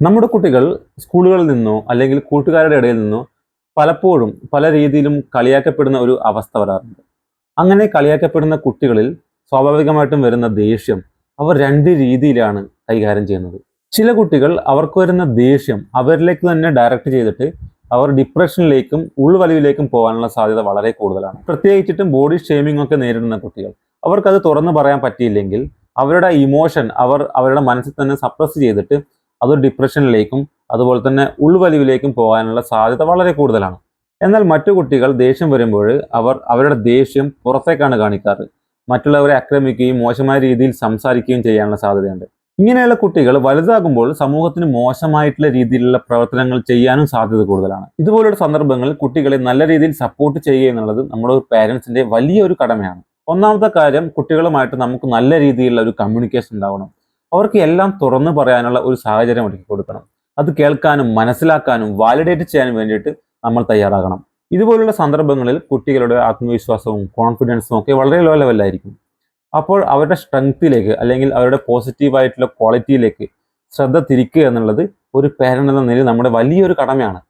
നമ്മുടെ കുട്ടികൾ സ്കൂളുകളിൽ നിന്നോ അല്ലെങ്കിൽ കൂട്ടുകാരുടെ ഇടയിൽ നിന്നോ പലപ്പോഴും പല രീതിയിലും കളിയാക്കപ്പെടുന്ന ഒരു അവസ്ഥ വരാറുണ്ട്. അങ്ങനെ കളിയാക്കപ്പെടുന്ന കുട്ടികളിൽ സ്വാഭാവികമായിട്ടും വരുന്ന ദേഷ്യം അവർ രണ്ട് രീതിയിലാണ് കൈകാര്യം ചെയ്യുന്നത്. ചില കുട്ടികൾ അവർക്ക് വരുന്ന ദേഷ്യം അവരിലേക്ക് തന്നെ ഡയറക്റ്റ് ചെയ്തിട്ട് അവർ ഡിപ്രഷനിലേക്കും ഉൾവലിവിലേക്കും പോകാനുള്ള സാധ്യത വളരെ കൂടുതലാണ്. പ്രത്യേകിച്ചിട്ടും ബോഡി ഷേമിംഗ് ഒക്കെ നേരിടുന്ന കുട്ടികൾ അവർക്കത് തുറന്നു പറയാൻ പറ്റിയില്ലെങ്കിൽ അവരുടെ ഇമോഷൻ അവരുടെ മനസ്സിൽ തന്നെ സപ്രസ് ചെയ്തിട്ട് അത് ഡിപ്രഷനിലേക്കും അതുപോലെ തന്നെ ഉൾവലിവിലേക്കും പോകാനുള്ള സാധ്യത വളരെ കൂടുതലാണ്. എന്നാൽ മറ്റു കുട്ടികൾ ദേഷ്യം വരുമ്പോൾ അവരുടെ ദേഷ്യം പുറത്തേക്കാണ് കാണിക്കാറ്. മറ്റുള്ളവരെ ആക്രമിക്കുകയും മോശമായ രീതിയിൽ സംസാരിക്കുകയും ചെയ്യാനുള്ള സാധ്യതയുണ്ട്. ഇങ്ങനെയുള്ള കുട്ടികൾ വലുതാകുമ്പോൾ സമൂഹത്തിന് മോശമായിട്ടുള്ള രീതിയിലുള്ള പ്രവർത്തനങ്ങൾ ചെയ്യാനും സാധ്യത കൂടുതലാണ്. ഇതുപോലുള്ള സന്ദർഭങ്ങളിൽ കുട്ടികളെ നല്ല രീതിയിൽ സപ്പോർട്ട് ചെയ്യുക എന്നുള്ളത് നമ്മുടെ പേരൻസിന്റെ വലിയൊരു കടമയാണ്. ഒന്നാമത്തെ കാര്യം, കുട്ടികളുമായിട്ട് നമുക്ക് നല്ല രീതിയിലുള്ള ഒരു കമ്മ്യൂണിക്കേഷൻ ഉണ്ടാവണം. അവർക്ക് എല്ലാം തുറന്നു പറയാനുള്ള ഒരു സാഹചര്യം ഒരുക്കി കൊടുക്കണം. അത് കേൾക്കാനും മനസ്സിലാക്കാനും വാലിഡേറ്റ് ചെയ്യാനും വേണ്ടിയിട്ട് നമ്മൾ തയ്യാറാകണം. ഇതുപോലുള്ള സന്ദർഭങ്ങളിൽ കുട്ടികളുടെ ആത്മവിശ്വാസവും കോൺഫിഡൻസും ഒക്കെ വളരെ ലോ ലെവലിലായിരിക്കും. അപ്പോൾ അവരുടെ സ്ട്രെങ്ത്തിലേക്ക് അല്ലെങ്കിൽ അവരുടെ പോസിറ്റീവായിട്ടുള്ള ക്വാളിറ്റിയിലേക്ക് ശ്രദ്ധ തിരിക്കുക എന്നുള്ളത് ഒരു പേരന്റ് എന്ന നിലയിൽ നമ്മുടെ വലിയൊരു കടമയാണ്.